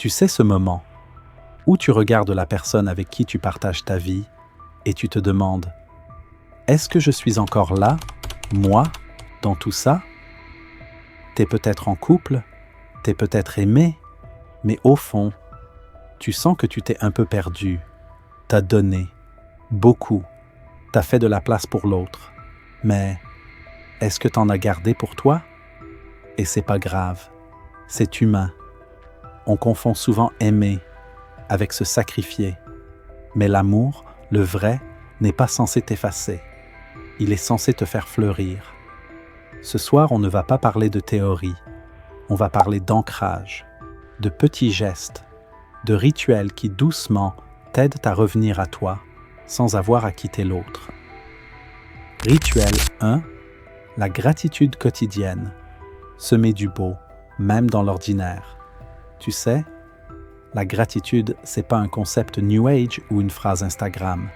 Tu sais ce moment où tu regardes la personne avec qui tu partages ta vie et tu te demandes « Est-ce que je suis encore là, moi, dans tout ça ?» T'es peut-être en couple, t'es peut-être aimé, mais au fond, tu sens que tu t'es un peu perdu, t'as donné, beaucoup, t'as fait de la place pour l'autre, mais est-ce que t'en as gardé pour toi? Et c'est pas grave, c'est humain. On confond souvent aimer avec se sacrifier, mais l'amour, le vrai, n'est pas censé t'effacer. Il est censé te faire fleurir. Ce soir, on ne va pas parler de théorie, on va parler d'ancrage, de petits gestes, de rituels qui doucement t'aident à revenir à toi sans avoir à quitter l'autre. Rituel 1. La gratitude quotidienne. Semer du beau, même dans l'ordinaire. Tu sais, la gratitude, c'est pas un concept New Age ou une phrase Instagram.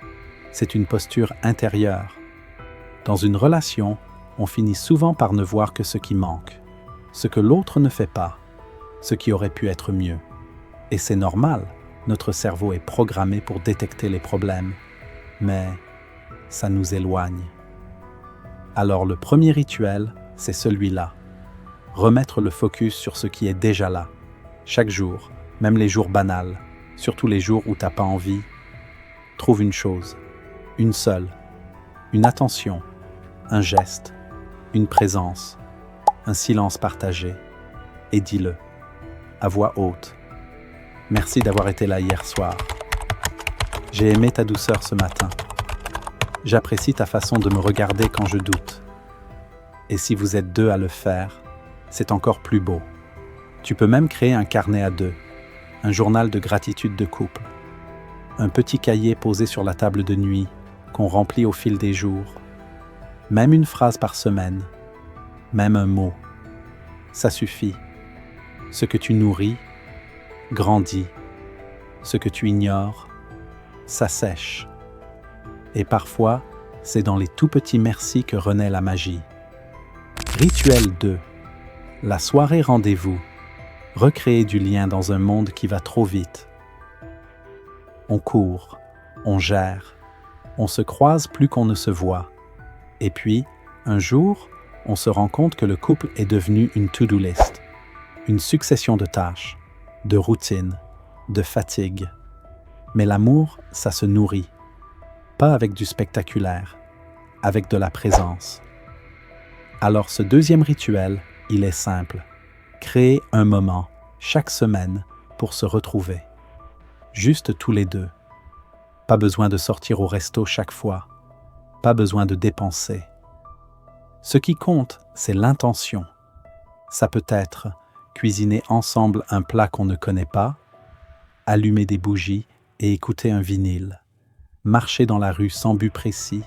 C'est une posture intérieure. Dans une relation, on finit souvent par ne voir que ce qui manque, ce que l'autre ne fait pas, ce qui aurait pu être mieux. Et c'est normal, notre cerveau est programmé pour détecter les problèmes, mais ça nous éloigne. Alors le premier rituel, c'est celui-là. Remettre le focus sur ce qui est déjà là. Chaque jour, même les jours banals, surtout les jours où t'as pas envie, trouve une chose, une seule, une attention, un geste, une présence, un silence partagé, et dis-le, à voix haute. Merci d'avoir été là hier soir. J'ai aimé ta douceur ce matin. J'apprécie ta façon de me regarder quand je doute. Et si vous êtes deux à le faire, c'est encore plus beau. Tu peux même créer un carnet à deux, un journal de gratitude de couple, un petit cahier posé sur la table de nuit qu'on remplit au fil des jours, même une phrase par semaine, même un mot. Ça suffit. Ce que tu nourris grandit. Ce que tu ignores s'assèche. Et parfois, c'est dans les tout petits merci que renaît la magie. Rituel 2. La soirée rendez-vous. Recréer du lien dans un monde qui va trop vite. On court, on gère, on se croise plus qu'on ne se voit. Et puis, un jour, on se rend compte que le couple est devenu une to-do list, une succession de tâches, de routines, de fatigue. Mais l'amour, ça se nourrit. Pas avec du spectaculaire, avec de la présence. Alors ce deuxième rituel, il est simple. Créer un moment, chaque semaine, pour se retrouver. Juste tous les deux. Pas besoin de sortir au resto chaque fois. Pas besoin de dépenser. Ce qui compte, c'est l'intention. Ça peut être cuisiner ensemble un plat qu'on ne connaît pas, allumer des bougies et écouter un vinyle, marcher dans la rue sans but précis,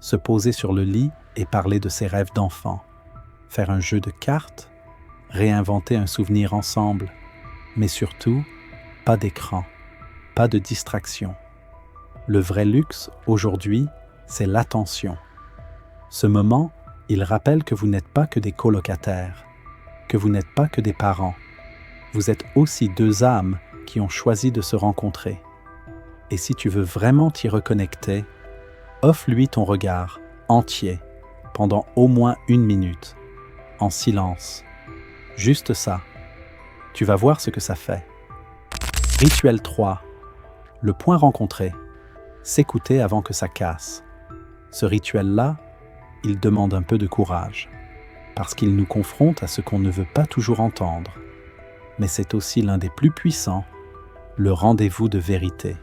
se poser sur le lit et parler de ses rêves d'enfant, faire un jeu de cartes, réinventer un souvenir ensemble, mais surtout, pas d'écran, pas de distraction. Le vrai luxe, aujourd'hui, c'est l'attention. Ce moment, il rappelle que vous n'êtes pas que des colocataires, que vous n'êtes pas que des parents. Vous êtes aussi deux âmes qui ont choisi de se rencontrer. Et si tu veux vraiment t'y reconnecter, offre-lui ton regard entier pendant au moins 1 minute, en silence. Juste ça. Tu vas voir ce que ça fait. Rituel 3. Le point rencontré. S'écouter avant que ça casse. Ce rituel-là, il demande un peu de courage, parce qu'il nous confronte à ce qu'on ne veut pas toujours entendre. Mais c'est aussi l'un des plus puissants, le rendez-vous de vérité.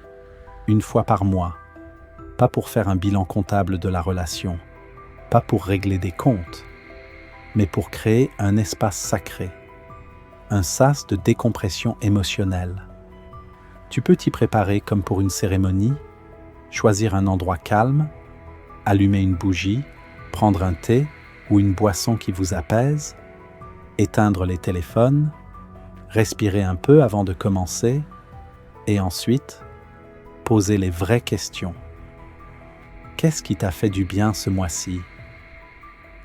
1 fois par mois. Pas pour faire un bilan comptable de la relation, pas pour régler des comptes, mais pour créer un espace sacré, un sas de décompression émotionnelle. Tu peux t'y préparer comme pour une cérémonie, choisir un endroit calme, allumer une bougie, prendre un thé ou une boisson qui vous apaise, éteindre les téléphones, respirer un peu avant de commencer et ensuite poser les vraies questions. Qu'est-ce qui t'a fait du bien ce mois-ci?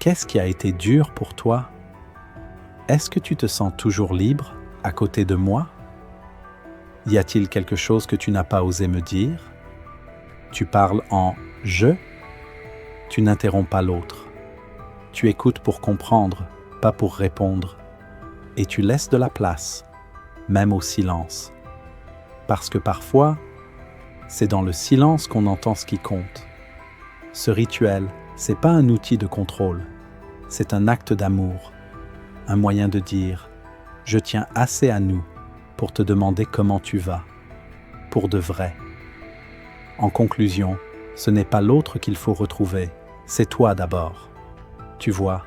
Qu'est-ce qui a été dur pour toi? Est-ce que tu te sens toujours libre à côté de moi? Y a-t-il quelque chose que tu n'as pas osé me dire? Tu parles en « je ». Tu n'interromps pas l'autre. Tu écoutes pour comprendre, pas pour répondre. Et tu laisses de la place, même au silence. Parce que parfois, c'est dans le silence qu'on entend ce qui compte. Ce rituel, c'est pas un outil de contrôle. C'est un acte d'amour. Un moyen de dire « je tiens assez à nous » pour te demander comment tu vas, pour de vrai. En conclusion, ce n'est pas l'autre qu'il faut retrouver, c'est toi d'abord. Tu vois,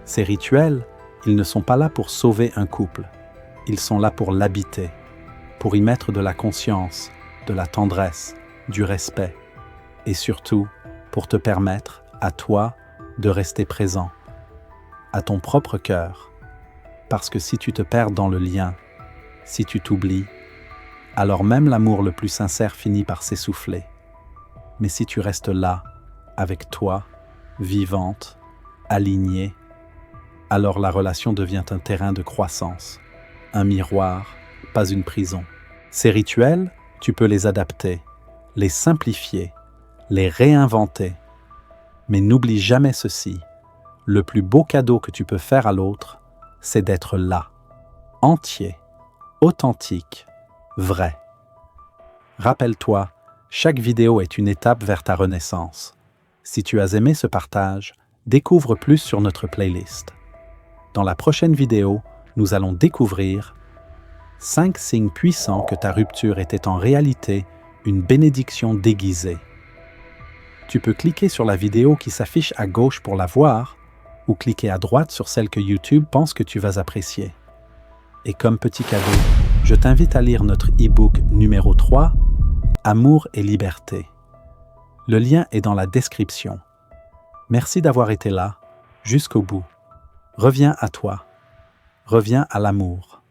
ces rituels, ils ne sont pas là pour sauver un couple, ils sont là pour l'habiter, pour y mettre de la conscience, de la tendresse, du respect, et surtout pour te permettre, à toi, de rester présent, à ton propre cœur, parce que si tu te perds dans le lien, si tu t'oublies, alors même l'amour le plus sincère finit par s'essouffler. Mais si tu restes là, avec toi, vivante, alignée, alors la relation devient un terrain de croissance, un miroir, pas une prison. Ces rituels, tu peux les adapter, les simplifier, les réinventer. Mais n'oublie jamais ceci, le plus beau cadeau que tu peux faire à l'autre, c'est d'être là, entier, authentique, vrai. Rappelle-toi, chaque vidéo est une étape vers ta renaissance. Si tu as aimé ce partage, découvre plus sur notre playlist. Dans la prochaine vidéo, nous allons découvrir 5 signes puissants que ta rupture était en réalité une bénédiction déguisée. Tu peux cliquer sur la vidéo qui s'affiche à gauche pour la voir ou cliquer à droite sur celle que YouTube pense que tu vas apprécier. Et comme petit cadeau, je t'invite à lire notre e-book numéro 3, Amour et liberté. Le lien est dans la description. Merci d'avoir été là, jusqu'au bout. Reviens à toi. Reviens à l'amour.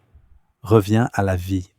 Reviens à la vie.